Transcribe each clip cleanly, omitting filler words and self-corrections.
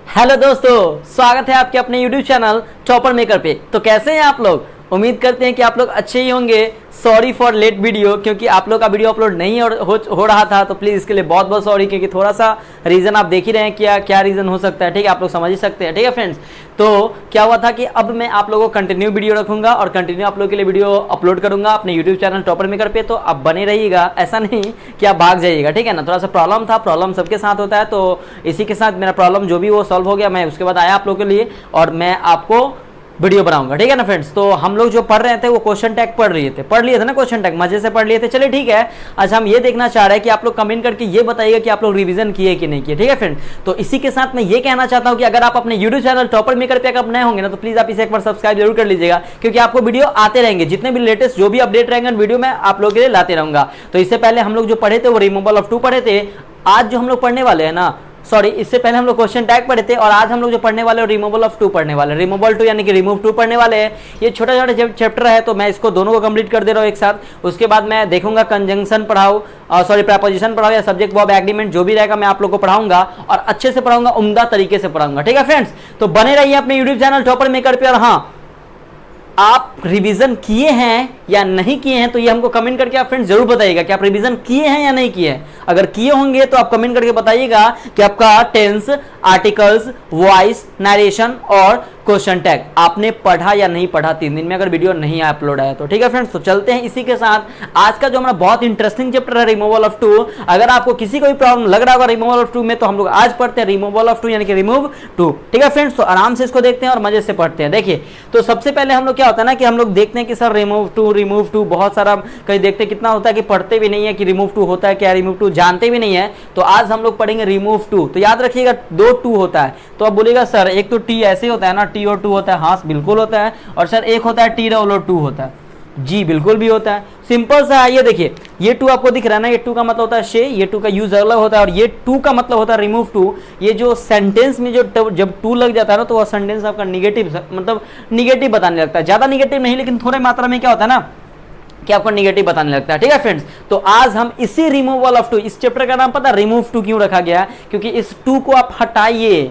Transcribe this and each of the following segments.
Hello दोस्तों, स्वागत है आपके अपने YouTube चैनल टॉपर मेकर पे। तो कैसे हैं आप लोग? उम्मीद करते हैं कि आप लोग अच्छे ही होंगे। सॉरी फॉर लेट वीडियो, क्योंकि आप लोग का वीडियो अपलोड नहीं हो रहा था, तो प्लीज़ इसके लिए बहुत बहुत सॉरी। क्योंकि थोड़ा सा रीज़न आप देख ही रहे हैं क्या रीज़न हो सकता है। ठीक है, आप लोग समझ ही सकते हैं। ठीक है फ्रेंड्स, तो क्या हुआ था कि अब मैं आप लोगों को कंटिन्यू वीडियो रखूंगा और कंटिन्यू आप लोगों के लिए वीडियो अपलोड करूंगा अपने यूट्यूब चैनल टॉपर मेकर पे। तो अब बने रहिएगा, ऐसा नहीं कि आप भाग जाइएगा। ठीक है ना, थोड़ा सा प्रॉब्लम सबके साथ होता है, तो इसी के साथ मेरा प्रॉब्लम जो भी वो सॉल्व हो गया। मैं उसके बाद आया आप लोगों के लिए और मैं आपको वीडियो बनाऊंगा। ठीक है ना फ्रेंड्स, तो हम लोग जो पढ़ रहे थे वो क्वेश्चन टैग पढ़ लिए थे ना, क्वेश्चन टैग मजे से पढ़ लिए थे। चलिए ठीक है, आज हम ये देखना चाह रहे हैं कि आप लोग कमेंट करके ये बताइएगा कि आप लोग रिवीजन किए कि नहीं किए। ठीक है फ्रेंड, तो इसी के साथ मैं ये कहना चाहता हूं कि अगर आप अपने यूट्यूब चैनल टॉपर मेकर पे अगर नए होंगे ना, तो प्लीज आप इसे एक बार सब्सक्राइब जरूर कर लीजिएगा, क्योंकि आपको वीडियो आते रहेंगे। जितने भी लेटेस्ट जो भी अपडेट रहेंगे वीडियो में आप लोग के लिए लाते रहूंगा। तो इससे पहले हम लोग जो पढ़े थे वो रिमूवल ऑफ टू पढ़े थे। आज जो हम लोग पढ़ने वाले हैं ना, सॉरी, इससे पहले हम लोग क्वेश्चन टैग पढ़े थे और आज हम लोग जो पढ़ने वाले हैं रिमूवल ऑफ टू पढ़ने वाले हैं। रिमूवल टू यानी कि रिमूव टू पढ़ने वाले हैं। ये छोटा छोटा चैप्टर है, तो मैं इसको दोनों को कंप्लीट कर दे रहा हूँ एक साथ। उसके बाद मैं देखूंगा कंजंक्शन पढ़ाऊँ, सॉरी प्रेपोजिशन पढ़ाऊँ या सब्जेक्ट वर्ब एग्रीमेंट जो भी रहेगा मैं आप लोग को पढ़ाऊंगा और अच्छे से पढ़ाऊंगा, उम्दा तरीके से पढ़ाऊंगा। ठीक है फ्रेंड्स, तो बने रहिए अपने यूट्यूब चैनल टॉपर मेकर पे। और हाँ, आप रिवीजन किए हैं या नहीं किए हैं तो ये हमको कमेंट करके आप फ्रेंड्स जरूर बताइएगा कि आप रिवीजन किए हैं या नहीं किए हैं। अगर किए होंगे तो आप कमेंट करके बताइएगा कि आपका टेंस, आर्टिकल्स, वॉइस, नरेशन और क्वेश्चन टैग आपने पढ़ा या नहीं पढ़ा 3 दिन में, अगर वीडियो नहीं अपलोड आया तो। ठीक है फ्रेंड्स, तो चलते हैं इसी के साथ। आज का जो हमारा बहुत इंटरेस्टिंग चैप्टर है रिमूवल ऑफ टू। अगर आपको किसी को भी प्रॉब्लम लग रहा होगा रिमूवल ऑफ टू में, तो हम लोग आज पढ़ते हैं रिमूवल ऑफ टू यानी कि रिमूव टू। ठीक है फ्रेंड्स, तो आराम से इसको देखते हैं और मजे से पढ़ते हैं। देखिए, तो सबसे पहले हम लोग क्या होता है ना कि हम लोग देखते हैं कि सर रिमूव टू बहुत सारा कहीं देखते कितना होता है कि पढ़ते भी नहीं है कि रिमूव टू होता है क्या, रिमूव टू जानते भी नहीं है। तो आज हम लोग पढ़ेंगे रिमूव टू। तो याद रखिएगा 2 टू होता है। तो अब बोलेगा सर एक तो टी ऐसे होता है ना, टी और टू होता है। हाँ बिल्कुल होता है। और सर एक होता है टी और टू होता है। जी बिल्कुल भी होता है। सिंपल सा है, ये देखिए, ये टू आपको दिख रहा है ना, ये टू का मतलब होता है शे, ये टू का यूज अलग होता है और ये टू का मतलब होता है रिमूव टू। ये जो सेंटेंस में जो जब टू लग जाता है ना, तो वह सेंटेंस आपका निगेटिव मतलब निगेटिव बताने लगता है। ज्यादा निगेटिव नहीं, लेकिन थोड़े मात्रा में क्या होता है ना कि आपको निगेटिव बताने लगता है। ठीक है फ्रेंड्स, तो आज हम इसी रिमूवल ऑफ टू, इस चैप्टर का नाम पता रिमूव टू क्यों रखा गया, क्योंकि इस टू को आप हटाइए।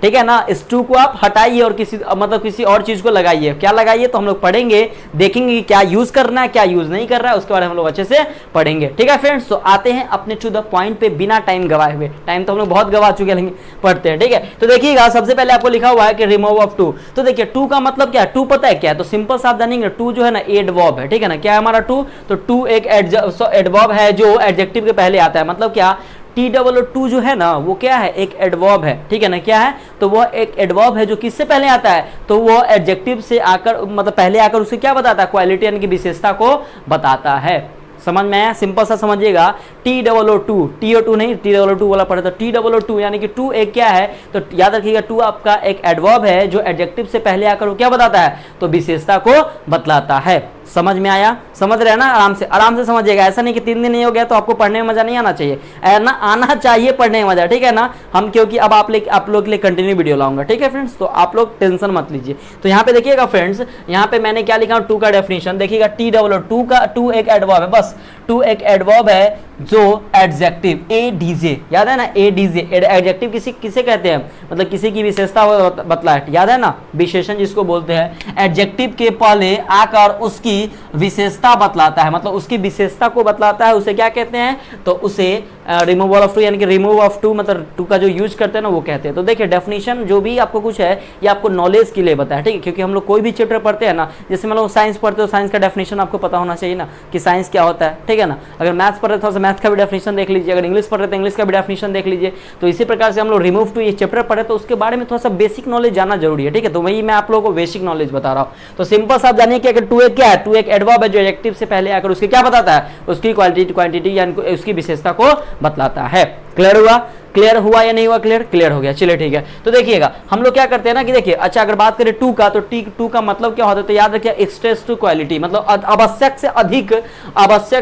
ठीक है ना, इस टू को आप हटाइए और किसी और चीज को लगाइए। क्या लगाइए तो हम लोग पढ़ेंगे, देखेंगे कि क्या यूज करना है क्या यूज नहीं कर रहा है, उसके बारे में हम लोग अच्छे से पढ़ेंगे। ठीक है फ्रेंड्स, तो आते हैं अपने टू द पॉइंट पे बिना टाइम गवाए हुए। टाइम तो हम लोग बहुत गवा चुके हैं, पढ़ते हैं। ठीक है, तो देखिएगा सबसे पहले आपको लिखा हुआ है कि रिमूव ऑफ टू। तो देखिए टू का मतलब क्या है, टू पता है क्या है, तो सिंपल सा आप जानेंगे टू जो है ना एडवर्ब है। ठीक है ना, क्या है हमारा टू, तो टू एक एडवर्ब है जो एडजेक्टिव के पहले आता है। मतलब क्या, टी डबल टू जो है ना वो क्या है, एक एडवर्ब है। ठीक है ना, क्या है, तो वो एक एडवर्ब है जो किससे पहले आता है, तो वो एडजेक्टिव से आकर मतलब पहले आकर उसे क्या बताता है, क्वालिटी यानी कि विशेषता को बताता है। समझ में आया, सिंपल सा समझिएगा। T double O too, T O too नहीं, टी डबल ओ टू वाला पढ़े तो टी डबल ओ टू यानी कि टू एक क्या है, तो याद रखिएगा टू आपका एक एडवर्ब है जो एडजेक्टिव से पहले आकर वो क्या बताता है, तो विशेषता को बतलाता है। समझ में आया, समझ रहे हैं ना, आराम से समझिएगा। ऐसा नहीं कि 3 दिन नहीं हो गया तो आपको पढ़ने में मजा नहीं आना चाहिए, आना चाहिए पढ़ने में मजा। ठीक है ना, हम क्योंकि अब आप लोग के लिए कंटिन्यू वीडियो लाऊंगा। ठीक है फ्रेंड्स, तो आप लोग टेंशन मत लीजिए। तो यहाँ पे देखिएगा फ्रेंड्स, यहाँ पे मैंने क्या लिखा, टू का डेफिनेशन देखिएगा। टी डबल टू का, टू एक एडवर्ब है, बस टू एक एडवर्ब है जो एडजेक्टिव एडीजे, याद है ना, एडीजे एडजेक्टिव किसे कहते हैं, मतलब किसी की विशेषता बतलाए, याद है ना, विशेषण जिसको बोलते हैं। एडजेक्टिव के पहले आकर उसकी विशेषता बतलाता है, मतलब उसकी विशेषता को बतलाता है, उसे क्या कहते हैं, तो उसे रिमूवल ऑफ टू यानी कि रिमूव ऑफ टू, मतलब टू का जो यूज करते हैं ना वो कहते हैं। तो देखिए डेफिनेशन जो भी आपको कुछ है ये आपको नॉलेज के लिए बताया। ठीक है, क्योंकि हम लोग कोई भी चैप्टर पढ़ते हैं ना, जैसे मतलब साइंस पढ़ते हो, साइंस का डेफिनेशन आपको पता होना चाहिए ना कि साइंस क्या होता है। ठीक है ना, अगर मैथ्स पढ़ रहे थोड़ा सा मैथ का भी डेफिनेशन देख लीजिए, अगर इंग्लिश पढ़ रहे तो इंग्लिश का भी डेफिनेशन देख लीजिए। तो इसी प्रकार से हम लोग रिमूव टू ये चैप्टर पढ़े तो उसके बारे में थोड़ा सा बेसिक नॉलेज जानना जरूरी है। ठीक है, तो वही मैं आप लोगों को बेसिक नॉलेज बता रहा हूँ। तो सिंपल सा आप जानिए कि अगर टू एक क्या है, टू एक एडवर्ब है जो एडजेक्टिव से पहले आकर उसके क्या बताता है, उसकी क्वांटिटी यानी उसकी विशेषता को बतलाता है। क्लियर हुआ या नहीं हुआ, क्लियर हो गया। चलिए ठीक है, तो देखिएगा हम लोग क्या करते हैं ना कि देखिए, अच्छा अगर बात करें टू का, तो टू का मतलब क्या होता है, तो याद रखिए एक्सट्रेस टू क्वालिटी, मतलब आवश्यक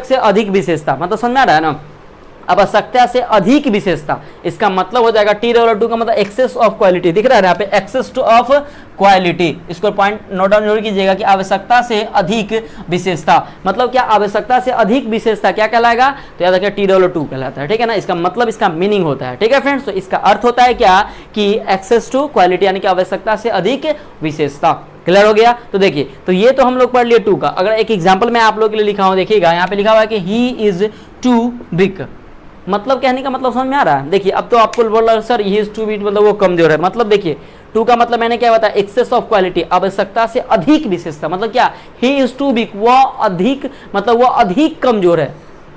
से अधिक विशेषता, मतलब समझ में आ रहा है ना। आवश्यकता से अधिक विशेषता, इसका मतलब हो जाएगा T2 का मतलब एक्सेस ऑफ क्वालिटी, दिख रहा है यहाँ पे एक्सेस टू ऑफ क्वालिटी, इसको पॉइंट नोट डाउन जरूर कीजिएगा कि आवश्यकता से अधिक विशेषता, मतलब क्या आवश्यकता से अधिक विशेषता क्या कहलाएगा, तो याद रखिए T2 कहलाता है, ठीक है ना, इसका मतलब इसका मीनिंग होता है, ठीक है फ्रेंड्स। तो इसका अर्थ होता है क्या कि एक्सेस टू क्वालिटी यानी कि आवश्यकता से अधिक विशेषता। क्लियर हो गया। तो देखिए, तो ये तो हम लोग पढ़ लिए 2 का। अगर एक एग्जांपल मैं आप लोगों के लिए लिखा हूं, देखिएगा यहाँ पे लिखा हुआ है कि ही इज टू बिग, मतलब कहने का मतलब समझ में आ रहा है। देखिए अब तो आपको बोल रहा sir he is too big मतलब वो कमजोर है, मतलब देखिए 2 का मतलब मैंने क्या बताया, एक्सेस ऑफ क्वालिटी, आवश्यकता से अधिक विशेषता, मतलब क्या ही इज टू बिग, वह अधिक, मतलब वह अधिक कमजोर है।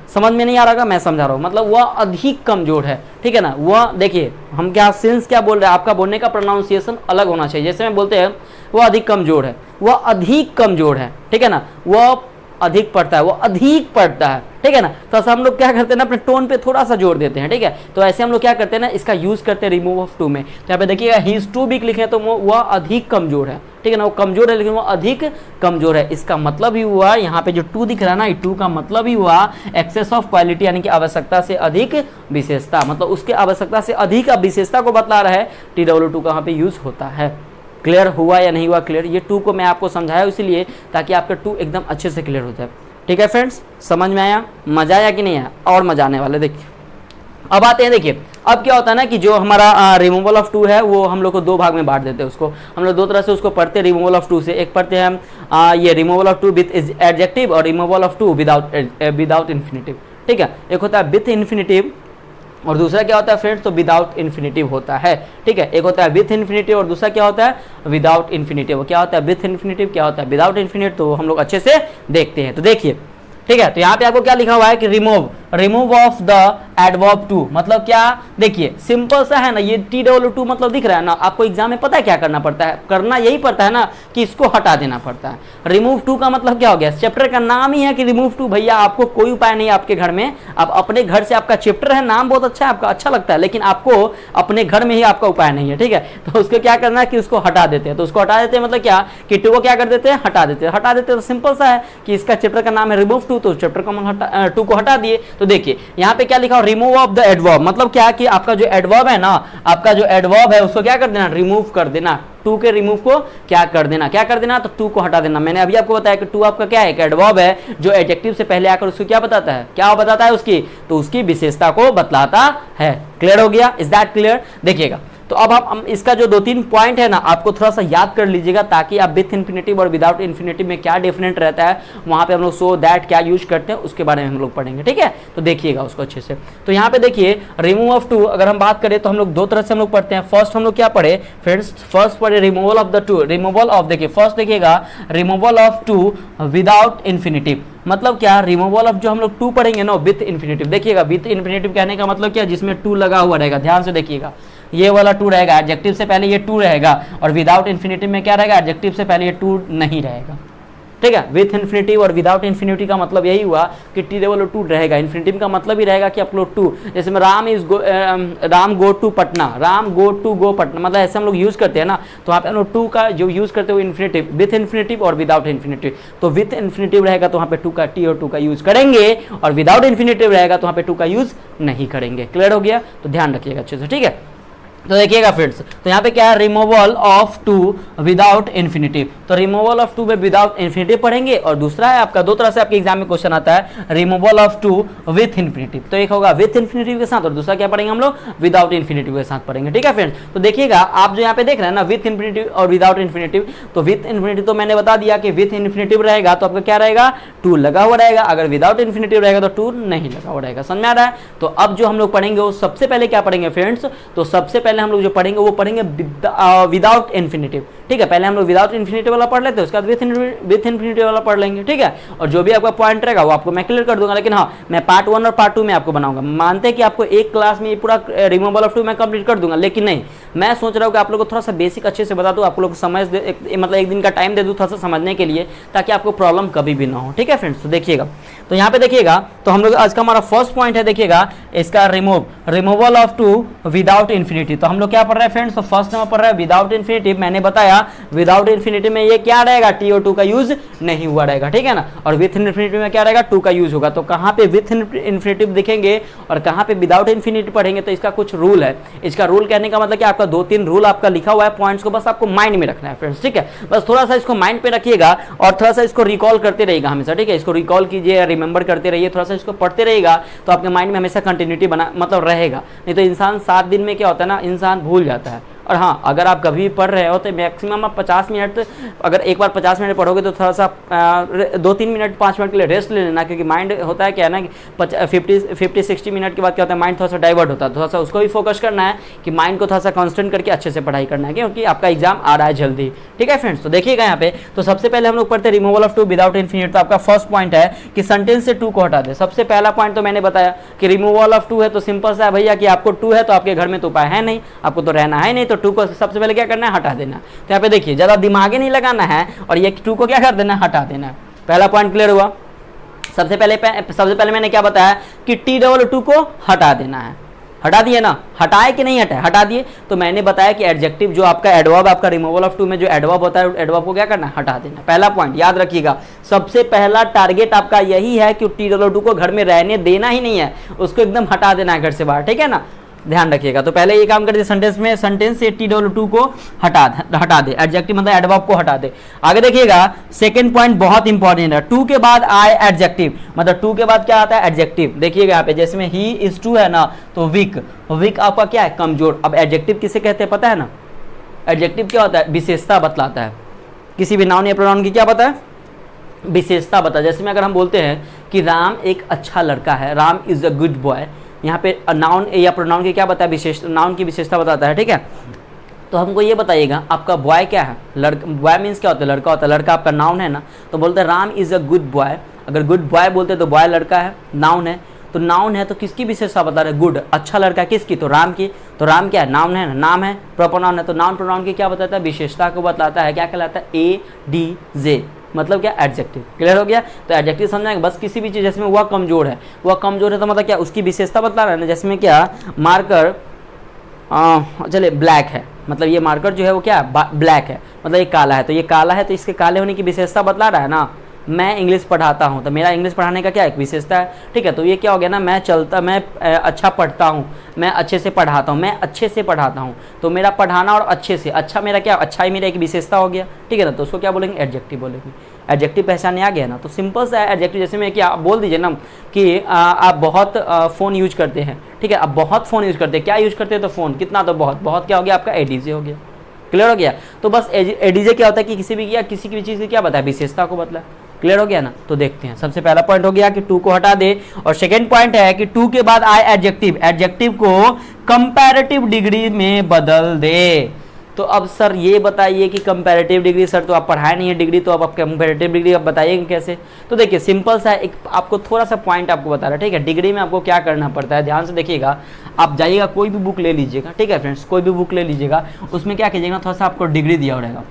समझ में नहीं आ रहा, मैं समझा रहा हूं, मतलब वह अधिक कमजोर है, ठीक है ना। वह देखिए हम क्या सिंस क्या बोल रहे हैं, आपका बोलने का प्रोनाउंसिएशन अलग होना चाहिए। जैसे मैं बोलते हैं वह अधिक कमजोर है, वह अधिक कमजोर है, ठीक है ना, वह अधिक पढ़ता है, वो अधिक पढ़ता है, ठीक है ना। तो ऐसा हम लोग क्या करते हैं ना, अपने टोन पे थोड़ा सा जोर देते हैं, ठीक है। तो ऐसे हम लोग क्या करते हैं ना, इसका यूज करते हैं रिमूव ऑफ टू में। तो यहाँ पे देखिएगा ही इज टू बिग लिखे तो वह अधिक कमजोर है, ठीक है ना, वो कमजोर है लेकिन वो अधिक कमजोर है। इसका मतलब ही हुआ यहाँ पे जो 2 दिख रहा है ना, 2 का मतलब ही हुआ एक्सेस ऑफ क्वालिटी यानी कि आवश्यकता से अधिक विशेषता, मतलब उसके आवश्यकता से अधिक विशेषता को बतला रहा है, T2 का यहाँ पे यूज होता है। क्लियर हुआ या नहीं हुआ क्लियर, ये 2 को मैं आपको समझाया इसलिए ताकि आपका 2 एकदम अच्छे से क्लियर हो जाए, ठीक है फ्रेंड्स। समझ में आया, मजा आया कि नहीं आया, और मजा आने वाले। देखिए अब आते हैं, देखिए अब क्या होता है ना कि जो हमारा रिमूवल ऑफ 2 है वो हम लोग को 2 भाग में बांट देते हैं उसको। हम लोग 2 तरह से उसको पढ़ते हैं रिमूवल ऑफ 2 से। एक पढ़ते हैं हम ये रिमूवल ऑफ 2 विथ एडजेक्टिव और रिमूवल ऑफ 2 विदाउट इन्फिनिटिव, ठीक है। एक होता है विथ इन्फिनिटिव और दूसरा क्या होता है फ्रेंड्स, तो विदाउट इन्फिनिटिव होता है, ठीक है। एक होता है विथ इन्फिनिटिव और दूसरा क्या होता है विदाउट इन्फिनिटिव। क्या होता है विथ इन्फिनिटिव, क्या होता है विदाउट इन्फिनिटिव, तो हम लोग अच्छे से देखते हैं। तो देखिए ठीक है, तो यहाँ पे आपको क्या लिखा हुआ है कि remove of the adverb too, मतलब क्या, देखिए सिंपल सा है ना, ये T2 मतलब दिख रहा है ना। आपको एग्जाम में पता है क्या करना पड़ता है, करना यही पड़ता है ना कि इसको हटा देना पड़ता है। रिमूव 2 का मतलब क्या हो गया, चैप्टर का नाम ही है कि रिमूव 2। भैया आपको कोई उपाय नहीं आपके घर में, आप अपने घर से, आपका चैप्टर है, नाम बहुत अच्छा है आपका, अच्छा लगता है, लेकिन आपको अपने घर में ही आपका उपाय नहीं है, ठीक है। तो उसको क्या करना है कि उसको हटा देते हैं। तो उसको हटा देते हैं मतलब क्या कि 2 को क्या कर देते हैं, हटा देते हैं। हटा देते हैं तो सिंपल सा है कि इसका चैप्टर का नाम है रिमूव 2, तो चैप्टर का 2 को हटा दिए। तो देखिए यहाँ पे क्या लिखा, रिमूव ऑफ द एडवर्ब, मतलब क्या कि आपका जो एडवर्ब है ना, आपका जो एडवर्ब है उसको क्या कर देना, रिमूव कर देना। 2 के रिमूव को क्या कर देना, तो 2 को हटा देना। मैंने अभी आपको बताया कि 2 आपका क्या है, एक एडवर्ब है जो एडजेक्टिव से पहले आकर उसको क्या बताता है, क्या बताता है उसकी, तो उसकी विशेषता को बतलाता है। क्लियर हो गया, इज दैट क्लियर। देखिएगा तो अब हम इसका जो 2-3 पॉइंट है ना आपको थोड़ा सा याद कर लीजिएगा, ताकि आप विथ इन्फिनिटिव और विदाउट इन्फिनिटिव में क्या डिफरेंट रहता है, वहां पे हम लोग सो दैट क्या यूज करते हैं उसके बारे में हम लोग पढ़ेंगे, ठीक है। तो देखिएगा उसको अच्छे से। तो यहाँ पे देखिए रिमूव ऑफ 2 अगर हम बात करें तो हम लोग 2 तरह से हम लोग पढ़ते हैं। फर्स्ट हम लोग क्या पढ़े फ्रेंड्स, फर्स्ट पढ़े removal of the 2, removal of, देखिए फर्स्ट देखिएगा रिमूवल ऑफ 2 विदाउट इन्फिनिटिव, मतलब क्या, रिमूवल ऑफ जो हम लोग 2 पढ़ेंगे ना विथ इन्फिनिटिव। देखिएगा विथ इन्फिनिटिव कहने का मतलब क्या, जिसमें 2 लगा हुआ रहेगा। ध्यान से देखिएगा, ये वाला 2 रहेगा, एडजेक्टिव से पहले ये 2 रहेगा, और विदाउट इन्फिनिटिव में क्या रहेगा, एडजेक्टिव से पहले ये 2 नहीं रहेगा, ठीक है। विथ इन्फिनिटिव और विदाउट इन्फिनिटिव का मतलब यही हुआ कि T2 रहेगा। इन्फिनिटिव का मतलब ही रहेगा कि आप लोग 2, जैसे में Ram go to Patna, Ram go to go Patna, मतलब ऐसे हम लोग यूज करते हैं ना। तो वहाँ पे हम लोग 2 का जो यूज करते हैं इन्फिनिटिव, विथ इन्फिनिटिव और विदाउट इन्फिनिटिव। तो विथ इन्फिनिटिव रहेगा तो वहाँ पे 2 का T2 का यूज करेंगे, और विदाउट इन्फिनिटिव रहेगा तो वहाँ पे 2 का यूज नहीं करेंगे। क्लियर हो गया, तो ध्यान रखिएगा अच्छे से, ठीक है। तो देखिएगा फ्रेंड्स, तो यहाँ पे क्या है, रिमूवल ऑफ 2 विदाउट इन्फिनिटिव। तो रिमूवल ऑफ 2 में विदाउट इन्फिनिटिव पढ़ेंगे, और दूसरा है आपका 2 तरह से आपके एग्जाम में क्वेश्चन आता है, रिमूवल ऑफ 2 विथ इन्फिनिटिव। तो एक होगा विथ इन्फिनिटिव के साथ, और दूसरा क्या पढ़ेंगे हम लोग, विदाउट इन्फिनिटिव के साथ पढ़ेंगे, ठीक है फ्रेंड्स। तो देखिएगा आप जो यहाँ पे देख रहे हैं ना विथ इन्फिनिटिव और विदाउट इन्फिनिटिव, तो विथ इन्फिनिटिव तो मैंने बता दिया कि विथ इन्फिनिटिव रहेगा तो आपका क्या रहेगा, 2 लगा हुआ रहेगा। अगर विदाउट इन्फिनिटिव रहेगा तो 2 नहीं लगा हुआ रहेगा। समझ में आ रहा है। तो अब जो हम लोग पढ़ेंगे वो सबसे पहले क्या पढ़ेंगे फ्रेंड्स, तो सबसे पहले हम लोग जो पढ़ेंगे वो पढ़ेंगे विदाउट इन्फिनिटिव, ठीक है। पहले हम लोग विदाउट इन्फिनिटिव वाला पढ़ लेते हैं, उसके बाद विथ इन्फिनिटिव वाला पढ़ लेंगे, ठीक है। और जो भी आपका पॉइंट रहेगा वो आपको मैं क्लियर कर दूंगा, लेकिन हाँ मैं पार्ट 1 और पार्ट 2 में आपको बनाऊंगा। मानते हैं कि आपको एक क्लास में ये पूरा रिमूवल ऑफ 2 मैं कंप्लीट कर दूंगा, लेकिन नहीं, मैं सोच रहा हूँ कि आप लोग को थोड़ा सा बेसिक अच्छे से बता दूं, आप लोग को समझ मतलब एक दिन का टाइम दे दूं थोड़ा सा समझने के लिए, ताकि आपको प्रॉब्लम कभी भी ना हो, ठीक है फ्रेंड्स। तो देखिएगा, तो यहाँ पे देखिएगा, तो हम लोग आज का हमारा फर्स्ट पॉइंट है, देखिएगा इसका removal of to without infinity. तो हम लोग क्या पढ़ रहे हैं फ्रेंड्स, तो फर्स्ट नंबर पढ़ रहे हैं विदाउट इन्फिनिटी। मैंने बताया विदाउट इन्फिनिटी में ये क्या रहेगा, TO2 का यूज नहीं हुआ रहेगा, ठीक है ना। और विथ इन्फिनिटी में क्या रहेगा, 2 का यूज होगा। तो कहाँ पे विथ इन्फिनिटी दिखेंगे और कहाँ पे विदाउट इन्फिनिटी पढ़ेंगे, तो इसका कुछ रूल है। इसका रूल कहने का मतलब कि आपका 2-3 रूल आपका लिखा हुआ है, पॉइंट्स को बस आपको माइंड में रखना है फ्रेंड्स, ठीक है। बस थोड़ा सा इसको माइंड पे रखिएगा और थोड़ा सा इसको रिकॉल करते रहिएगा हमेशा, ठीक है। इसको रिकॉल कीजिए, रिमेंबर करते रहिए, थोड़ा सा इसको पढ़ते रहिएगा तो आपके माइंड में हमेशा कंटिन्यूटी बना मतलब रहेगा। नहीं तो इंसान 7 दिन में क्या होता है ना, इंसान भूल जाता है। और हाँ, अगर आप कभी भी पढ़ रहे हो तो मैक्सिमम आप 50 मिनट, अगर एक बार 50 मिनट पढ़ोगे तो थोड़ा सा 2-3 मिनट 5 मिनट के लिए रेस्ट ले लेना, क्योंकि माइंड होता है क्या है ना कि 50-60 मिनट के बाद क्या होता है, माइंड थोड़ा सा डाइवर्ट होता है। थोड़ा सा उसको भी फोकस करना है कि माइंड को थोड़ा सा कॉन्सेंट्रेट करके अच्छे से पढ़ाई करना है, क्योंकि आपका एग्जाम आ रहा है जल्दी, ठीक है फ्रेंड्स। तो देखिएगा यहाँ पे, तो सबसे पहले हम लोग पढ़ते हैं रिमूवल ऑफ 2 विदाउट इन्फिनिटी। तो आपका फर्स्ट पॉइंट है कि सेंटेंस से 2 को हटा दे। सबसे पहला पॉइंट तो मैंने बताया कि रिमूवल ऑफ 2 है तो सिंपल सा है भैया कि आपको 2 है तो आपके घर में तो उपाय है नहीं, आपको तो रहना है नहीं, तो 2 को सबसे पहले क्या करना है, हटा देना। तो यहाँ पे देखिए ज़्यादा दिमाग ही नहीं लगाना है और ये 2 को क्या कर देना है, हटा देना है। पहला पॉइंट क्लियर हुआ। सबसे पहले मैंने क्या बताया कि T2 को हटा देना है। हटा दिए ना, हटाए कि नहीं हटाए, हटा दिए। तो मैंने बताया कि एडजेक्टिव जो आपका एडवर्ब, आपका रिमूवल ऑफ 2 में जो एडवर्ब होता है, एडवर्ब को क्या करना है, हटा देना। पहला पॉइंट याद रखिएगा, सबसे पहला टारगेट आपका यही है कि T2 को घर में रहने देना ही नहीं है, उसको एकदम हटा देना है घर से बाहर, ठीक है ना, ध्यान रखिएगा। तो पहले ये काम कर दे, सेंटेंस में सेंटेंस से T2 को हटा दे, एडजेक्टिव मतलब एडवर्ब को हटा दे। आगे देखिएगा, सेकंड पॉइंट बहुत इंपॉर्टेंट है, 2 के बाद आए एडजेक्टिव, मतलब 2 के बाद क्या आता है, एडजेक्टिव। देखिएगा यहाँ पे, जैसे में ही इज 2 है ना, तो वीक, वीक आपका क्या है, कमजोर। अब एडजेक्टिव किसे कहते हैं पता है ना, एडजेक्टिव क्या होता है, विशेषता बतलाता है। किसी भी नाउन या प्रोनाउन की क्या पता है, विशेषता बता। जैसे में अगर हम बोलते हैं कि राम एक अच्छा लड़का है, Ram is a good boy, यहाँ पे नाउन या प्रोनाउन की क्या बताया, विशेष, नाउन की विशेषता बताता है, ठीक है। तो हमको ये बताइएगा आपका बॉय क्या है, लड़का, बॉय मीन्स क्या होता है, लड़का होता है, लड़का आपका नाउन है ना। तो बोलते हैं Ram is a good boy, अगर गुड बॉय बोलते तो बॉय लड़का है, नाउन है। तो नाउन है तो किसकी विशेषता बता रहे, गुड, अच्छा लड़का किसकी, तो राम की। तो राम क्या है, नाउन है ना, नाम है, प्रॉपर नाउन है। तो नाउन प्रोनाउन की क्या बताता है, विशेषता को बताता है, क्या कहलाता है, ADJ, मतलब क्या, एडजेक्टिव। क्लियर हो गया। तो एडजेक्टिव समझाएंगे, बस किसी भी चीज़ जिसमें वह कमजोर है, वह कमजोर है तो मतलब क्या, उसकी विशेषता बता रहा है ना। जैसे में क्या, मार्कर चले ब्लैक है, मतलब ये मार्कर जो है वो क्या है, ब्लैक है, मतलब ये काला है। तो ये काला है तो इसके काले होने की विशेषता बतला रहा है ना। मैं इंग्लिश पढ़ाता हूँ तो मेरा इंग्लिश पढ़ाने का क्या एक विशेषता है, ठीक है। तो ये क्या हो गया ना, मैं अच्छा पढ़ता हूँ, मैं अच्छे से पढ़ाता हूँ, मैं अच्छे से पढ़ाता हूँ। तो मेरा पढ़ाना और अच्छे से, अच्छा मेरा क्या, अच्छा ही मेरा एक विशेषता हो गया, ठीक है ना। तो उसको क्या बोलेंगे, एडजेक्टिव बोलेंगे। एडजेक्टिव पहचाने आ गया ना। तो सिंपल सा एडजेक्टिव, जैसे मैं क्या आप बोल दीजिए ना कि आप बहुत फ़ोन यूज करते हैं, ठीक है, आप बहुत फ़ोन यूज करते हैं, क्या यूज करते हैं, तो फ़ोन, कितना, तो बहुत, बहुत क्या हो गया आपका, ADJ हो गया। क्लियर हो गया। तो बस ADJ क्या होता है कि किसी भी चीज़ की क्या बताया, विशेषता को बतला। क्लियर हो गया ना। तो देखते हैं, सबसे पहला पॉइंट हो गया कि 2 को हटा दे, और सेकंड पॉइंट है कि 2 के बाद आए एडजेक्टिव, एडजेक्टिव को कंपैरेटिव डिग्री में बदल दे। तो अब सर ये बताइए कि कंपैरेटिव डिग्री, सर तो आप पढ़ाए नहीं है डिग्री, तो अब आप कंपैरेटिव डिग्री आप बताइएगा कैसे। तो देखिए सिंपल सा एक आपको थोड़ा सा पॉइंट आपको बता रहा है, ठीक है। डिग्री में आपको क्या करना पड़ता है, ध्यान से देखिएगा। आप जाइएगा, कोई भी बुक ले लीजिएगा, ठीक है फ्रेंड्स, कोई भी बुक ले लीजिएगा, उसमें क्या कीजिएगा, थोड़ा सा आपको डिग्री दिया रहेगा,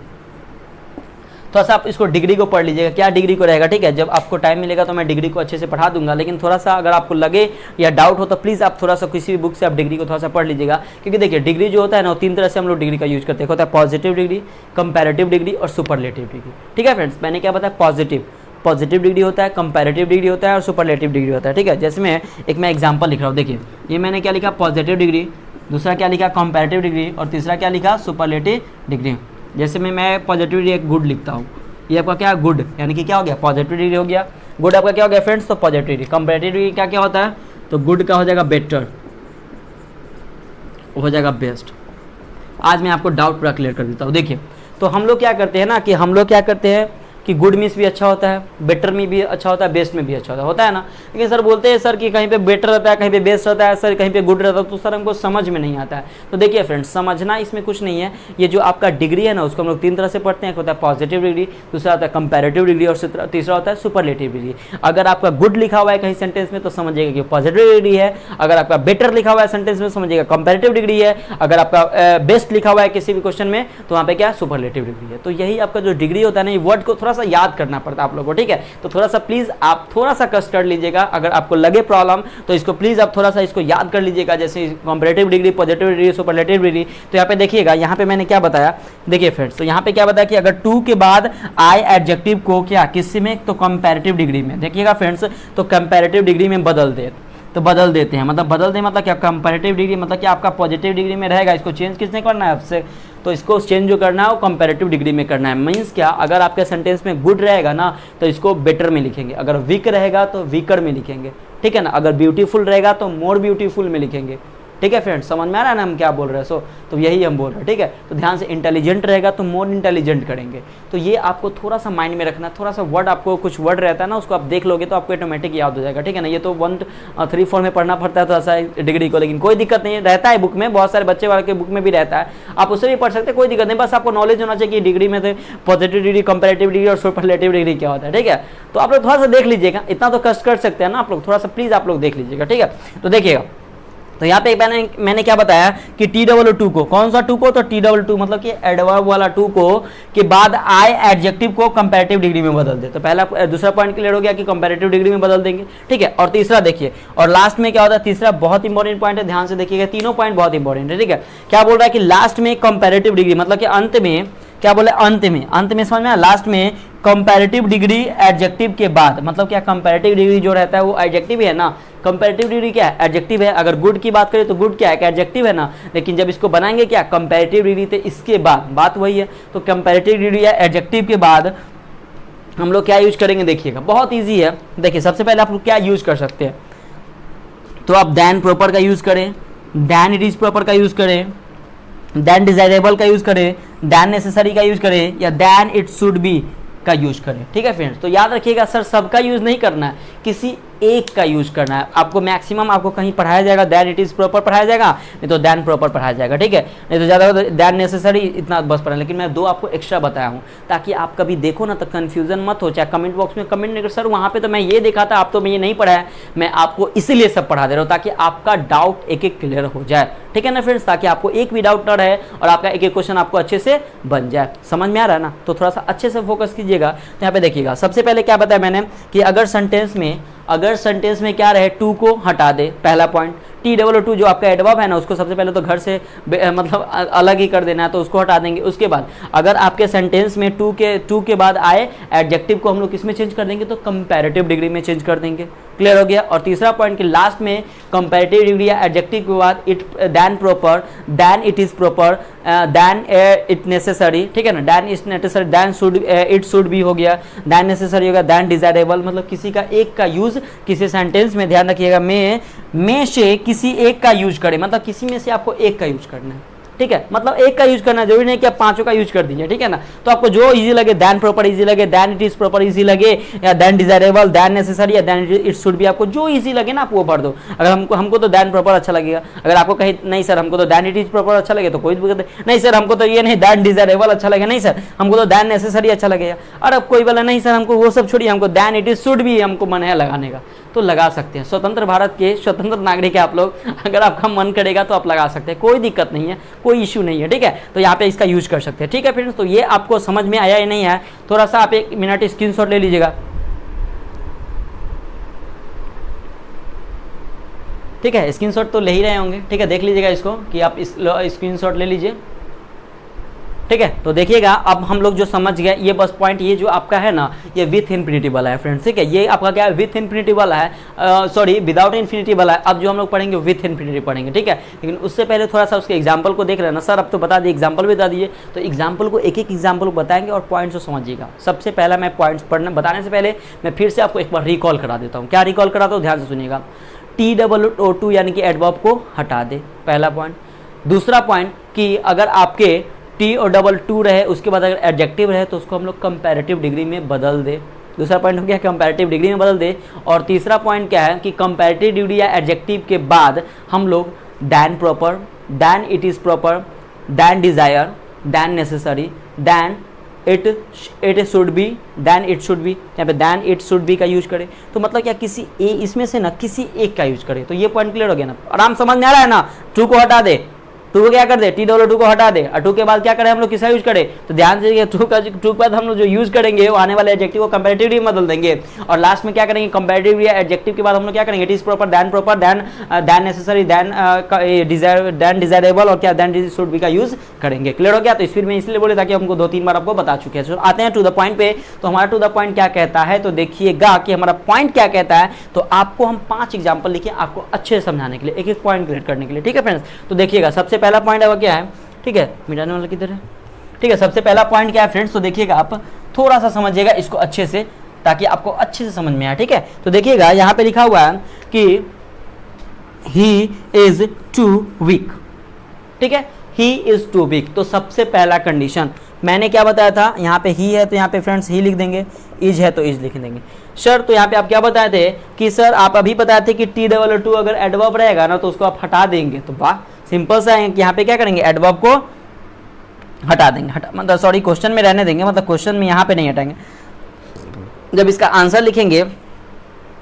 थोड़ा सा आप इसको डिग्री को पढ़ लीजिएगा, क्या डिग्री को रहेगा, ठीक है। जब आपको टाइम मिलेगा तो मैं डिग्री को अच्छे से पढ़ा दूंगा, लेकिन थोड़ा सा अगर आपको लगे या डाउट हो तो प्लीज़ आप थोड़ा सा किसी भी बुक से आप डिग्री को थोड़ा सा पढ़ लीजिएगा। क्योंकि देखिए डिग्री जो होता है ना, 3 तरह से हम लोग डिग्री का यूज करते हैं, होता है पॉजिटिव डिग्री, कंपैरेटिव डिग्री और सुपरलेटिव डिग्री, ठीक है फ्रेंड्स। मैंने क्या बताया, पॉजिटिव डिग्री होता है, कंपैरेटिव डिग्री होता है और सुपरलेटिव डिग्री होता है, ठीक है। जैसे मैं एग्जाम्पल लिख रहा हूँ, देखिए ये मैंने क्या लिखा, पॉजिटिव डिग्री, दूसरा क्या लिखा, कंपैरेटिव डिग्री, और तीसरा क्या लिखा, सुपरलेटिव डिग्री। जैसे मैं पॉजिटिव डिग्री एक गुड लिखता हूँ, ये आपका क्या, गुड, यानी कि क्या हो गया, पॉजिटिव डिग्री हो गया। गुड आपका क्या हो गया फ्रेंड्स, तो पॉजिटिव डिग्री। कंपैरेटिव डिग्री क्या क्या होता है, तो गुड का हो जाएगा बेटर, हो जाएगा बेस्ट। आज मैं आपको डाउट पूरा क्लियर कर देता हूँ। देखिए तो हम लोग क्या करते हैं ना, कि हम लोग क्या करते हैं कि गुड मीन्स भी अच्छा होता है, बेटर में भी अच्छा होता है, बेस्ट में भी अच्छा होता है ना। लेकिन सर बोलते हैं सर कि कहीं पे बेटर रहता है, कहीं पे बेस्ट रहता है, सर कहीं पे गुड रहता है, तो सर हमको समझ में नहीं आता है। तो देखिए फ्रेंड्स, समझना इसमें कुछ नहीं है। ये जो आपका डिग्री है ना, उसको हम लोग 3 तरह से पढ़ते हैं। एक होता है पॉजिटिव डिग्री, दूसरा होता है कंपैरेटिव डिग्री, और तीसरा होता है सुपरलेटिव डिग्री। अगर आपका गुड लिखा हुआ है कहीं सेंटेंस में तो समझिएगा कि पॉजिटिव डिग्री है, अगर आपका बेटर लिखा हुआ है सेंटेंस में समझिएगा कंपैरेटिव डिग्री है, अगर आपका बेस्ट लिखा हुआ है किसी भी क्वेश्चन में तो वहाँ पे क्या, सुपरलेटिव डिग्री है। तो यही आपका जो डिग्री होता है ना, ये वर्ड को थोड़ा सा याद करना पड़ता है आप लोगों को, ठीक है। तो थोड़ा सा प्लीज आप थोड़ा सा कष्ट कर लीजिएगा, अगर आपको लगे प्रॉब्लम तो इसको प्लीज आप थोड़ा सा इसको याद कर लीजिएगा, जैसे comparative degree, positive degree, superlative degree. तो यहाँ पे देखिएगा, यहाँ पे मैंने क्या बताया, देखिए फ्रेंड्स, तो यहाँ पे क्या बताया कि अगर टू के बाद आई एडजेक्टिव को क्या किसी में, तो कंपैरेटिव डिग्री में, देखिएगा फ्रेंड्स, तो कंपैरेटिव डिग्री में बदल देते हैं, मतलब बदल दे मतलब क्या, कंपैरेटिव डिग्री मतलब कि आपका पॉजिटिव डिग्री में रहेगा, इसको चेंज किसने करना है आपसे, तो इसको चेंज जो करना है वो कंपैरेटिव डिग्री में करना है। मीन्स क्या, अगर आपके सेंटेंस में गुड रहेगा ना तो इसको बेटर में लिखेंगे, अगर वीक रहेगा तो वीकर में लिखेंगे, ठीक है ना, अगर ब्यूटीफुल रहेगा तो मोर ब्यूटीफुल में लिखेंगे, ठीक है फ्रेंड्स, समझ में आ रहा है ना हम क्या बोल रहे हैं। सो तो यही हम बोल रहे हैं, ठीक है। तो ध्यान से, इंटेलिजेंट रहेगा तो मोर इंटेलिजेंट करेंगे, तो ये आपको थोड़ा सा माइंड में रखना, थोड़ा सा वर्ड, आपको कुछ वर्ड रहता है ना उसको आप देख लोगे तो आपको ऑटोमेटिक याद हो जाएगा, ठीक है ना। ये तो 1 3 4 में पढ़ना पड़ता है थोड़ा सा डिग्री को, लेकिन कोई दिक्कत नहीं है, रहता है बुक में, बहुत सारे बच्चे वाले के बुक में भी रहता है, आप उससे भी पढ़ सकते हैं, कोई दिक्कत नहीं, बस आपको नॉलेज होना चाहिए कि डिग्री में पॉजिटिव डिग्री, कंपैरेटिव डिग्री और सुपरलेटिव डिग्री क्या होता है, ठीक है। तो आप लोग थोड़ा सा देख लीजिएगा, इतना तो कष्ट कर सकते हैं ना आप लोग, थोड़ा सा प्लीज आप लोग देख लीजिएगा, ठीक है। तो देखिएगा, तो यहाँ पे मैंने क्या बताया कि TWO2 को, कौन सा 2 को, तो TWO2 मतलब कि एडवर्ब वाला 2 को के बाद आई एडजेक्टिव को कंपैरेटिव डिग्री में बदल दे। तो पहला दूसरा पॉइंट क्लियर हो गया कि कंपैरेटिव डिग्री में बदल देंगे, ठीक है। और तीसरा देखिए, और लास्ट में क्या होता है, तीसरा बहुत इंपॉर्टेंट पॉइंट है, ध्यान से देखिएगा, तीनों पॉइंट बहुत इंपॉर्टेंट है, ठीक है। क्या बोल रहा है कि लास्ट में कंपैरेटिव डिग्री मतलब कि अंत में, क्या बोले, अंत में समझ में आया, लास्ट में कंपैरेटिव डिग्री एडजेक्टिव के बाद, मतलब क्या, कंपैरेटिव डिग्री जो रहता है वो एडजेक्टिव है ना, कंपैरेटिव डिग्री क्या है, एडजेक्टिव है। अगर गुड की बात करें तो गुड क्या है, एडजेक्टिव है ना, लेकिन जब इसको बनाएंगे क्या, कंपैरेटिव डिग्री, तो इसके बाद बात वही है, तो कंपैरेटिव डिग्री या एडजेक्टिव के बाद हम लोग क्या यूज करेंगे, देखिएगा बहुत ईजी है। देखिए सबसे पहले आप लोग क्या यूज कर सकते हैं, तो आप दैन प्रॉपर का यूज करें, दैन इट इज प्रॉपर का यूज करें, दैन डिजायरेबल का यूज करें, दैन नेसेसरी का यूज करें, या दैन इट शुड बी का यूज करें, ठीक है फ्रेंड्स। तो याद रखिएगा सर, सबका यूज नहीं करना है, किसी एक का यूज करना है आपको। मैक्सिमम आपको कहीं पढ़ाया जाएगा दैन इट इज प्रॉपर पढ़ाया जाएगा, नहीं तो दैन प्रॉपर पढ़ाया जाएगा, ठीक है। नहीं तो ज़्यादा दैन नेसेसरी इतना बस पढ़ा, लेकिन मैं 2 आपको एक्स्ट्रा बताया हूँ ताकि आप कभी देखो ना तो कन्फ्यूजन मत हो, चाहे कमेंट बॉक्स में कमेंट नहीं कर, सर वहाँ पे तो मैं ये देखा था, आप तो मैं ये नहीं पढ़ाया, मैं आपको इसीलिए सब पढ़ा दे रहा हूँ ताकि आपका डाउट एक एक क्लियर हो जाए, ठीक है ना फ्रेंड्स, ताकि आपको एक भी डाउट ना रहे और आपका एक एक क्वेश्चन आपको अच्छे से बन जाए। समझ में आ रहा है ना, तो थोड़ा सा अच्छे से फोकस कीजिएगा। तो यहाँ पे देखिएगा, सबसे पहले क्या बताया मैंने कि अगर सेंटेंस में क्या रहे, 2 को हटा दे, पहला पॉइंट। TWO2 जो आपका एडवर्ब है ना, उसको सबसे पहले तो घर से मतलब अलग ही कर देना है, तो उसको हटा देंगे। उसके बाद अगर आपके सेंटेंस में 2 के बाद आए एडजेक्टिव को हम लोग किस में चेंज कर देंगे, तो कंपैरेटिव डिग्री में चेंज कर देंगे। क्लियर हो गया। और तीसरा पॉइंट कि लास्ट में कंपैरेटिव डिग्री या एडजेक्टिव के बाद it, than proper, than it is proper, than it necessary, ठीक है ना, than is necessary, than should, it should भी हो गया, दैन नेसेसरी हो गया, दैन डिजायरेबल, मतलब किसी का एक का यूज किसी सेंटेंस में, ध्यान रखिएगा, में से किसी एक का यूज करें, मतलब किसी में से आपको एक का यूज करना है, ठीक है। मतलब एक का यूज करना जरूरी नहीं कि आप 5 का यूज कर दीजिए, ठीक है ना। तो आपको जो इजी लगे, दैन प्रॉपर इजी लगे, than it is proper easy लगे, या दैन डिजायरेबल, दैन नेसेसरी, या दैन इट शुड भी, आपको जो इजी लगे ना आप वो भर दो। अगर हमको तो दैन प्रॉपर अच्छा लगेगा, अगर आपको कहीं नहीं सर हमको तो दैन इट इज प्रॉपर अच्छा लगे तो कोई दिक्कत नहीं, सर हमको तो ये नहीं दैन डिजायरेबल अच्छा लगे, नहीं सर हमको तो दैन नेसेसरी अच्छा लगेगा। और अब कोई बोला नहीं सर हमको वो सब छोड़िए, हमको दैन इट इज शुड भी हमको मन है लगाने का, तो लगा सकते हैं। स्वतंत्र भारत के स्वतंत्र नागरिक है आप लोग, अगर आपका मन करेगा तो आप लगा सकते हैं, कोई दिक्कत नहीं है, कोई इश्यू नहीं है, ठीक है। तो यहाँ पे इसका यूज कर सकते हैं, ठीक है फ्रेंड्स। तो ये आपको समझ में आया या नहीं आया, थोड़ा सा आप 1 मिनट स्क्रीनशॉट ले लीजिएगा, ठीक है। स्क्रीनशॉट तो ले ही रहे होंगे, ठीक है, देख लीजिएगा इसको कि आप इस स्क्रीनशॉट ले लीजिए, ठीक है। तो देखिएगा अब हम लोग जो समझ गए, ये बस पॉइंट, ये जो आपका है ना, ये विथ इन्फिनिटी वाला है फ्रेंड्स, ठीक है। ये आपका क्या है, विथ इन्फिनिटी वाला है, सॉरी विदाउट इन्फिनिटी वाला है। अब जो हम लोग पढ़ेंगे विथ इन्फिनिटी पढ़ेंगे, ठीक है। लेकिन उससे पहले थोड़ा सा उसके एग्जाम्पल को देख रहे हैं ना सर, अब तो बता दिए, एग्जाम्पल भी बता दीजिए। तो एग्जाम्पल को एक एक एग्जाम्पल बताएंगे और पॉइंट्स को समझिएगा। सबसे पहला मैं पॉइंट्स बताने से पहले मैं फिर से आपको एक बार रिकॉल करा देता हूँ। क्या रिकॉल कराता हूँ, ध्यान से सुनिएगा। TWO2 यानी कि एडवर्ब को हटा दे, पहला पॉइंट। दूसरा पॉइंट कि अगर आपके TWO2 रहे उसके बाद अगर एडजेक्टिव रहे तो उसको हम लोग कंपैरेटिव डिग्री में बदल दे। दूसरा पॉइंट हो गया कंपैरेटिव डिग्री में बदल दे। और तीसरा पॉइंट क्या है कि कंपैरेटिव डिग्री या एडजेक्टिव के बाद हम लोग than proper, than it is proper, than desire, than necessary, than it should be, than it should be, यहाँ पे दैन इट शुड बी का यूज करें। तो मतलब क्या, किसी इसमें से ना किसी एक का यूज करें। तो ये पॉइंट क्लियर हो गया ना, आराम समझ में आ रहा है ना। 2 को हटा दे, टू को क्या कर दे, TW2 को हटा दे, और टू के बाद क्या करें हम लोग, किसका यूज करें, तो ध्यान से टू के बाद हम लोग जो यूज करेंगे वो आने वाले एडजेक्टिव को कंपैरेटिव में बदल देंगे, और लास्ट में क्या करेंगे, कंपैरेटिव या एडजेक्टिव के बाद हम लोग क्या करेंगे, it is proper, then necessary, then desirable, और क्या देन शुड बी का यूज करेंगे। क्लियर हो गया। तो स्पीड में इसलिए बोले ताकि हमको 2-3 बार आपको बता चुके हैं। आते हैं टू द पॉइंट पे। तो हमारा टू द पॉइंट क्या कहता है, तो देखिएगा कि हमारा पॉइंट क्या कहता है। तो आपको हम 5 एग्जांपल लिखे आपको अच्छे से समझाने के लिए, एक एक पॉइंट क्लियर करने के लिए। ठीक है फ्रेंड्स, तो देखिएगा सबसे पहला पॉइंट है वो क्या है, ठीक है, मिटाने वाला किधर है, ठीक है। सबसे पहला पॉइंट क्या है फ्रेंड्स, तो देखिएगा आप थोड़ा सा समझिएगा इसको अच्छे से, ताकि आपको अच्छे से समझ में आए। ठीक है, तो देखिएगा यहाँ पे लिखा हुआ है कि ही इज टू वीक। ठीक है, ही इज टू वीक। तो सबसे पहला कंडीशन मैंने क्या बताया था, यहाँ पे ही है तो यहाँ पे फ्रेंड्स ही लिख देंगे, इज है तो इज लिख देंगे। सर तो यहाँ पे आप क्या बताए थे कि सर आप अभी बताए थे कि TW2 अगर एडवर्ब रहेगा ना तो उसको आप हटा देंगे। तो वाह, सिंपल सा है कि यहाँ पे क्या करेंगे, एडवर्ब को हटा देंगे, मतलब सॉरी क्वेश्चन में रहने देंगे, मतलब क्वेश्चन में यहाँ पे नहीं हटाएंगे। जब इसका आंसर लिखेंगे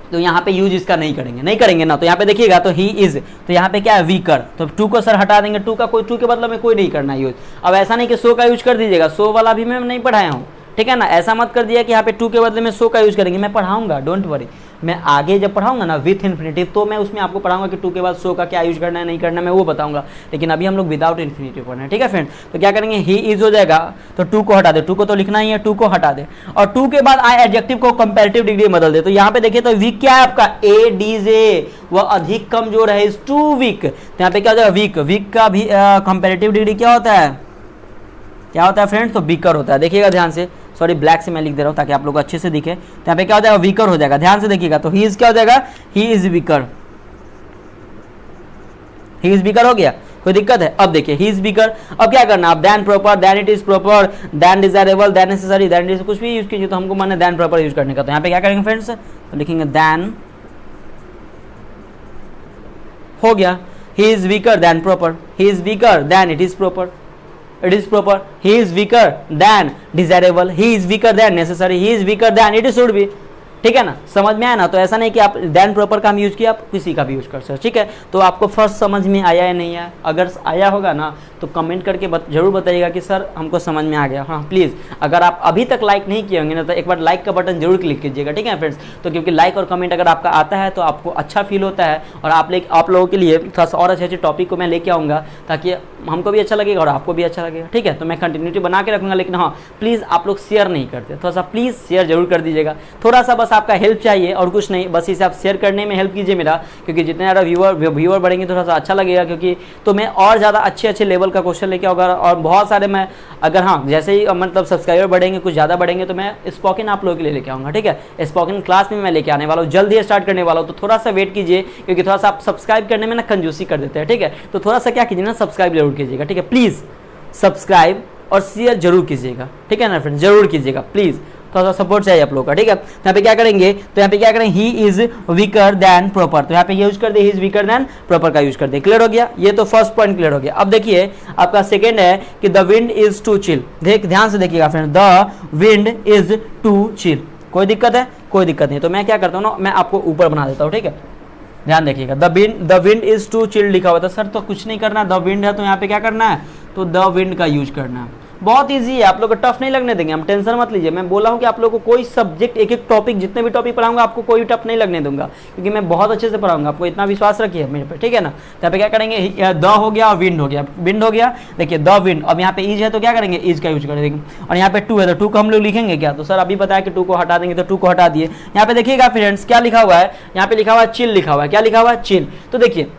तो यहाँ पे यूज इसका नहीं करेंगे ना। तो यहाँ पे देखिएगा तो ही इज, तो यहाँ पे क्या है, वीकर, तो टू को सर हटा देंगे, टू के बदले में कोई नहीं करना यूज। अब ऐसा नहीं कि सो का यूज कर दीजिएगा, सो वाला भी मैं नहीं पढ़ाया हूँ, ठीक है ना। ऐसा मत कर दिया कि यहाँ पे टू के बदले में सो का यूज करेंगे, मैं पढ़ाऊंगा, डोंट वरी। मैं आगे जब पढ़ाऊंगा ना विथ इन्फिनिटिव, तो मैं उसमें आपको पढ़ाऊंगा कि टू के बाद सो का क्या यूज करना है नहीं करना है, मैं वो बताऊंगा। लेकिन अभी हम लोग विदाउट इन्फिनिटिव पढ़ना है। ठीक है फ्रेंड, तो क्या करेंगे, ही इज हो जाएगा, तो टू को हटा दे, टू को तो लिखना ही है, टू को हटा दे, और टू के बाद आई एडजेक्टिव को कंपैरेटिव डिग्री बदल दे। तो यहाँ पे देखिए तो वीक क्या है आपका, ADJ, वह अधिक कमजोर है, इज टू वीक। तो यहाँ पे क्या हो जाएगा, वीक, वीक का भी कंपैरेटिव डिग्री क्या होता है, क्या होता है फ्रेंड्स, तो वीकर होता है। देखिएगा ध्यान से, सॉरी ब्लैक से मैं लिख दे रहा हूँ ताकि आप लोग अच्छे से दिखे। तो यहाँ पे क्या हो जाएगा, वीकर हो जाएगा। ध्यान से देखिएगा, तो ही इज क्या हो जाएगा, ही is weaker, he is weaker हो गया, कोई दिक्कत है। अब देखिए ही इज वीकर, अब क्या करना, अब than proper, than it is proper, than desirable, than necessary, than it is, कुछ भी यूज कीजिए, तो हमको मन है देन प्रॉपर यूज करने का। तो यहाँ पे क्या करेंगे फ्रेंड्स, तो लिखेंगे देन, हो गया, ही is weaker than proper, he is weaker then it is proper, it is proper, he is weaker than desirable, he is weaker than necessary, he is weaker than it should be। ठीक है ना, समझ में आया ना। तो ऐसा नहीं कि आप देन प्रॉपर का हम यूज किया, आप किसी का भी यूज कर सकते। ठीक है, तो आपको फर्स्ट समझ में आया या नहीं आया, अगर आया होगा ना तो कमेंट करके जरूर बताइएगा कि सर हमको समझ में आ गया। हाँ प्लीज़, अगर आप अभी तक लाइक नहीं किए होंगे ना तो एक बार लाइक का बटन जरूर क्लिक कीजिएगा। ठीक है फ्रेंड्स, तो क्योंकि लाइक और कमेंट अगर आपका आता है तो आपको अच्छा फील होता है, और आप लोगों के लिए थोड़ा सा और अच्छे टॉपिक को मैं लेके आऊँगा ताकि हमको भी अच्छा लगेगा और आपको भी अच्छा लगेगा। ठीक है, तो मैं कंटिन्यूटी बना के रखूँगा, लेकिन हाँ प्लीज़ आप लोग शेयर नहीं करते, थोड़ा सा प्लीज़ शेयर जरूर कर दीजिएगा। थोड़ा सा बस आपका हेल्प चाहिए और कुछ नहीं, बस इसे आप शेयर करने में हेल्प कीजिए मेरा, क्योंकि जितने ज़्यादा व्यूअर बढ़ेंगे थोड़ा सा अच्छा लगेगा, क्योंकि तो मैं और ज़्यादा अच्छे लेवल का क्वेश्चन लेके आऊँगा। और बहुत सारे मैं अगर हाँ जैसे ही मतलब सब्सक्राइबर बढ़ेंगे, कुछ ज़्यादा बढ़ेंगे, तो मैं स्पोकन आप लोगों के लिए लेके आऊँगा। ठीक है, स्पोकन क्लास में मैं लेके आने वाला हूँ, जल्द ही स्टार्ट करने वाला हूँ। तो थोड़ा सा वेट कीजिए, क्योंकि थोड़ा सा आप सब्सक्राइब करने में ना कंजूसी कर देते हैं। ठीक है, तो थोड़ा सा क्या कीजिए ना, सब्सक्राइब जरूर कीजिएगा। ठीक है, प्लीज़ सब्सक्राइब और शेयर जरूर कीजिएगा। ठीक है ना फ्रेंड्स, जरूर कीजिएगा प्लीज़, थोड़ा सा सपोर्ट चाहिए आप लोगों का। ठीक है, तो यहाँ पे क्या करेंगे, तो यहाँ पे क्या करेंगे, he is weaker than proper, तो यहाँ पे यूज कर दे, he is weaker than proper का यूज कर दे। क्लियर हो गया, ये तो फर्स्ट पॉइंट क्लियर हो गया। अब देखिए आपका सेकंड है कि the wind is too chill. ध्यान से देखिएगा friend, the wind is too chill, कोई दिक्कत है, कोई दिक्कत नहीं। तो मैं क्या करता हूँ ना, मैं आपको ऊपर बना देता हूँ। ठीक है, ध्यान देखिएगा, the wind is too chill लिखा हुआ था सर, तो कुछ नहीं करना, द विंड है तो यहाँ पे क्या करना है, तो द विंड का यूज करना है। बहुत इजी है, आप लोग को टफ नहीं लगने देंगे हम, टेंशन मत लीजिए। मैं बोला हूँ कि आप लोगों को कोई सब्जेक्ट, एक टॉपिक, जितने भी टॉपिक पढ़ाऊंगा आपको कोई टफ नहीं लगने दूंगा, क्योंकि मैं बहुत अच्छे से पढ़ाऊंगा, आपको इतना विश्वास रखिए मेरे पे। ठीक है ना, यहाँ पे क्या करेंगे, द हो गया और विंड हो गया, विंड हो गया। देखिए द विंड, अब यहाँ पे इज है तो क्या करेंगे, इज का यूज करेंगे, और यहाँ पे टू है तो टू को हम लोग लिखेंगे क्या, तो सर अभी बताया कि टू को हटा देंगे, तो टू को हटा दिए। यहाँ पे देखिएगा फ्रेंड्स क्या लिखा हुआ है, यहाँ पे लिखा हुआ है चिल, लिखा हुआ है, क्या लिखा हुआ है, चिल। तो देखिए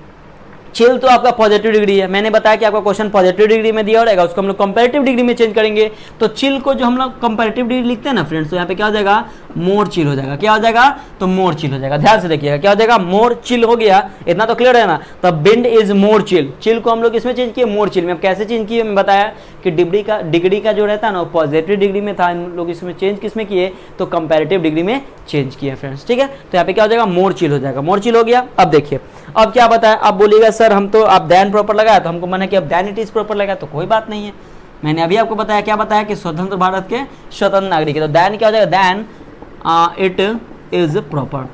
चिल तो आपका पॉजिटिव डिग्री है, मैंने बताया कि आपका क्वेश्चन पॉजिटिव डिग्री में दिया रहेगा, उसको हम लोग कंपैरेटिव डिग्री में चेंज करेंगे। तो चिल को जो हम लोग कंपैरेटिव डिग्री लिखते हैं ना फ्रेंड्स, तो यहाँ पे क्या हो जाएगा, मोर चिल हो जाएगा। क्या हो जाएगा, तो मोर चिल हो जाएगा। ध्यान से देखिएगा, क्या हो जाएगा, मोर चिल हो गया। इतना तो क्लियर है ना। तो wind is more chill, chill को हम लोग इसमें चेंज किए, मोर चिल में। अब कैसे चेंज किए, मैं बताया कि डिग्री का जो रहता है ना, पॉजिटिव डिग्री में था, हम लोग इसमें चेंज किसमें किए, तो कंपैरेटिव डिग्री में चेंज किए फ्रेंड्स। ठीक है, तो यहाँ पे क्या हो जाएगा, मोर चिल हो जाएगा, मोर चिल हो गया। अब देखिए अब क्या बताया, अब बोलिएगा सर हम तो आप देन प्रॉपर लगाया, तो हमको माना कि अब देन इट इज प्रॉपर लगाया, तो कोई बात नहीं है। मैंने अभी आपको बताया, क्या बताया कि स्वतंत्र भारत के स्वतंत्र नागरिक है, तो देन क्या हो जाएगा, देन इट इज प्रॉपर।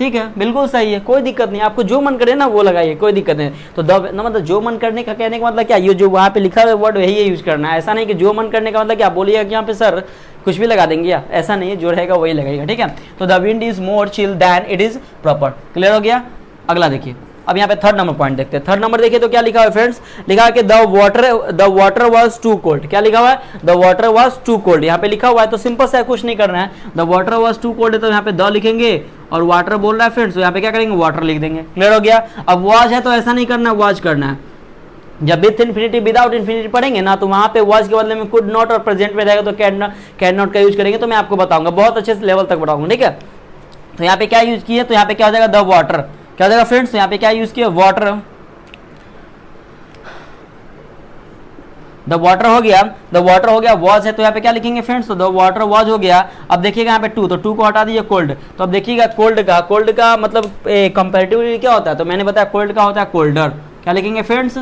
ठीक है, बिल्कुल सही है, कोई दिक्कत नहीं, आपको जो मन करे ना वो लगाइए, कोई दिक्कत नहीं। तो द ना मतलब जो मन करने का कहने का मतलब क्या, ये जो वहाँ पे लिखा है वर्ड वही यूज करना है। ऐसा नहीं कि जो मन करने का मतलब क्या बोलिएगा कि यहाँ पे सर कुछ भी लगा देंगे या ऐसा नहीं है, जो रहेगा वही लगाइएगा, ठीक है। तो the wind is more chill than it is proper. Clear हो गया। अगला देखिए, अब यहाँ पे थर्ड नंबर पॉइंट देखते हैं। थर्ड नंबर देखिए तो क्या लिखा हुआ है फ्रेंड्स, लिखा है कि the water was too cold. क्या लिखा हुआ है, the water was too cold. यहाँ पे लिखा हुआ है तो सिंपल सा कुछ नहीं करना है, the water was too cold है तो यहाँ पे द लिखेंगे और वाटर बोल रहा है फ्रेंड्स, तो यहाँ पे क्या करेंगे, वाटर लिख देंगे। क्लियर हो गया। अब वाज है तो ऐसा नहीं करना, वाज करना है। जब विथ इन्फिनिटी विदाउट इन्फिनिटी पढ़ेंगे ना तो वहाँ पे वाज के बदले में कुड नॉट और प्रेजेंट में रहेगा तो कैन नॉट का यूज करेंगे। तो मैं आपको बताऊंगा, बहुत अच्छे से लेवल तक बताऊंगा, ठीक है। तो यहाँ पे क्या यूज किया, तो यहाँ पे क्या हो जाएगा, द वाटर। क्या हो जाएगा फ्रेंड्स, यहाँ पे क्या यूज किया, वाटर। द वाटर हो गया, द वाटर हो गया, वॉज है तो यहाँ पे क्या लिखेंगे फ्रेंड्स, तो द वाटर वॉज हो गया। अब देखिएगा यहाँ पे टू, तो टू को हटा दीजिए, कोल्ड। तो अब देखिएगा कोल्ड का मतलब कंपैरेटिवली क्या होता है, तो मैंने बताया कोल्ड का होता है कोल्डर। क्या लिखेंगे फ्रेंड्स,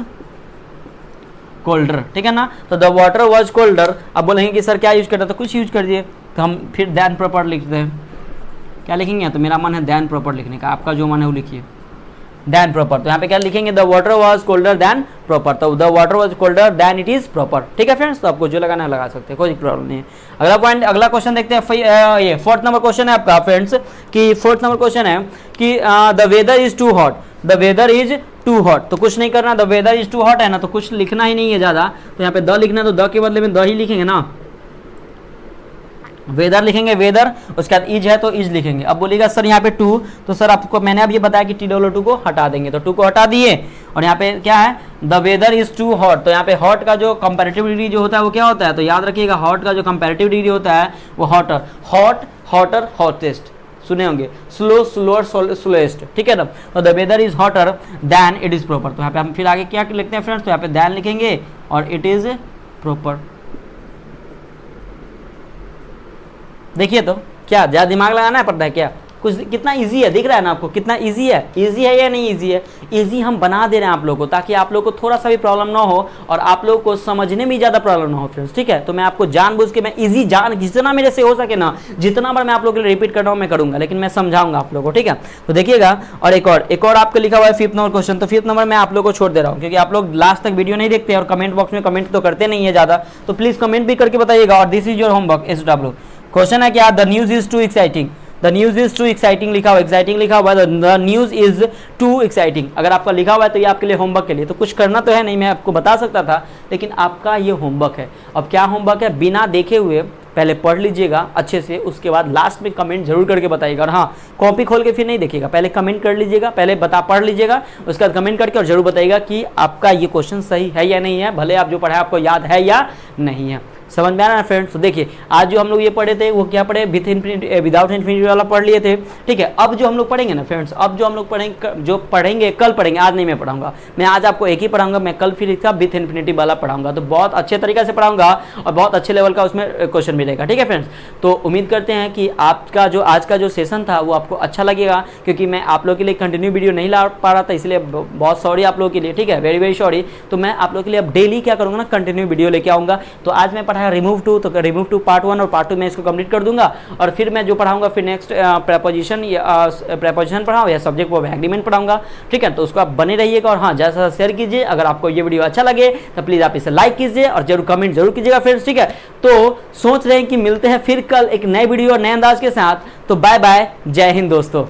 कोल्डर, ठीक है ना। तो द वाटर वॉज कोल्डर। अब बोलेंगे कि सर क्या यूज करता है, तो कुछ यूज कर दिए, तो हम फिर दैन प्रॉपर लिखते हैं। क्या लिखेंगे, तो मेरा मन है दैन प्रॉपर लिखने का, आपका जो मन है वो लिखिए, दैन प्रॉपर। तो यहाँ पे क्या लिखेंगे, the water was colder than proper. तो the water was colder than it is proper, ठीक है फ्रेंड्स। तो आपको जो लगाना है लगा सकते हैं, कोई प्रॉब्लम नहीं है। अगला पॉइंट, अगला क्वेश्चन देखते हैं। ये फोर्थ नंबर क्वेश्चन है आपका फ्रेंड्स, कि फोर्थ नंबर क्वेश्चन है कि the weather is too hot, the weather is too hot. तो कुछ नहीं करना, the weather is too hot है ना, तो कुछ लिखना ही नहीं है ज्यादा। तो यहाँ पे द लिखना है, तो द के बदले में द ही लिखेंगे ना, वेदर लिखेंगे वेदर, उसके बाद इज है तो इज लिखेंगे। अब बोलिएगा सर यहाँ पे टू, तो सर आपको मैंने अब ये बताया कि TW2 को हटा देंगे, तो टू को हटा दिए और यहाँ पे क्या है, the weather is too hot. तो यहाँ पे हॉट का जो कंपैरेटिव डिग्री जो होता है वो क्या होता है, तो याद रखिएगा हॉट का जो कंपैरेटिव डिग्री होता है वो हॉटर, हॉट, हॉटर, हॉटेस्ट सुने होंगे, स्लो, स्लोअर, स्लोएस्ट, ठीक है ना। तो the weather is hotter than it is proper. तो यहाँ पे हम फिर आगे क्या लिखते हैं फ्रेंड्स, तो यहाँ पे दैन लिखेंगे और इट इज प्रॉपर। देखिए तो क्या ज्यादा दिमाग लगाना है पड़ता है क्या, कुछ कितना इजी है, दिख रहा है ना आपको कितना इजी है, इजी है या नहीं इजी है, इजी हम बना दे रहे हैं आप लोगों को, ताकि आप लोगों को थोड़ा सा भी प्रॉब्लम ना हो और आप लोगों को समझने में ज़्यादा प्रॉब्लम ना हो फ्रेंड्स, ठीक है। तो मैं आपको जानबूझ के मैं इजी जितना मेरे से हो सके ना, जितना बार मैं आप लोगों के लिए रिपीट कर रहा हूँ मैं करूँगा, लेकिन मैं समझाऊंगा आप लोगों को, ठीक है। तो देखिएगा, और एक और आपको लिखा हुआ है फिफ्थ नंबर क्वेश्चन, तो फिफ्थ नंबर मैं आप लोगों को छोड़ दे रहा हूँ, क्योंकि आप लोग लास्ट तक वीडियो नहीं देखते और कमेंट बॉक्स में कमेंट तो करते नहीं है ज़्यादा, तो प्लीज़ कमेंट भी करके बताइएगा। और this is your homework SW। Question है क्या, the news is too exciting, the news is too exciting लिखा हुआ, एक्साइटिंग लिखा हुआ है, the news is too exciting. अगर आपका लिखा हुआ है तो ये आपके लिए होमवर्क के लिए, तो कुछ करना तो है नहीं, मैं आपको बता सकता था, लेकिन आपका ये होमवर्क है। अब क्या होमवर्क है, बिना देखे हुए पहले पढ़ लीजिएगा अच्छे से, उसके बाद लास्ट में कमेंट जरूर करके बताइएगा। और हाँ, कॉपी खोल के फिर नहीं देखिएगा, पहले कमेंट कर लीजिएगा, पहले पढ़ लीजिएगा, उसके बाद कमेंट करके और जरूर बताइएगा कि आपका ये क्वेश्चन सही है या नहीं है, भले आप जो पढ़ा है आपको याद है या नहीं है। समझ में आ रहा है फ्रेंड्स। तो देखिए, आज जो हम लोग ये पढ़े थे वो क्या पढ़े, विथ इन्फिनिटी विदाउट इन्फिनिटी वाला पढ़ लिए थे, ठीक है। अब जो हम लोग पढ़ेंगे ना फ्रेंड्स, अब जो हम लोग पढ़ेंगे कल पढ़ेंगे, आज नहीं मैं पढ़ाऊंगा, मैं आज आपको एक ही पढ़ाऊंगा, मैं कल फिर इसका विथ इन्फिनिटी वाला पढ़ाऊंगा, तो बहुत अच्छे तरीके से पढ़ाऊंगा और बहुत अच्छे लेवल का उसमें क्वेश्चन मिलेगा, ठीक है फ्रेंड्स। तो उम्मीद करते हैं कि आपका जो आज का जो सेशन था वो आपको अच्छा लगेगा, क्योंकि मैं आप लोगों के लिए कंटिन्यू वीडियो नहीं ला पा रहा था, इसलिए बहुत सॉरी आप लोगों के लिए, ठीक है, वेरी वेरी सॉरी। तो मैं आप लोगों के लिए अब डेली क्या करूँगा ना, कंटिन्यू वीडियो लेके आऊँगा। तो आज मैं पढ़ाया रिमूव टू, तो रिमूव टू पार्ट 1 और पार्ट 2 में इसको कंप्लीट कर दूंगा, और फिर मैं जो पढ़ाऊंगा फिर नेक्स्ट प्रेपोजिशन पढ़ाऊँ या सब्जेक्ट वर्ब एग्रीमेंट पढ़ाऊंगा, ठीक है। तो उसको आप बने रहिएगा और हाँ, जैसा शेयर कीजिए। अगर आपको ये वीडियो अच्छा लगे तो प्लीज़ आप इसे लाइक कीजिए और जरूर कमेंट जरूर कीजिएगा फ्रेंड्स, ठीक है। तो सोच रहे हैं कि मिलते हैं फिर कल एक नए वीडियो और नए अंदाज के साथ। तो बाय बाय, जय हिंद दोस्तों।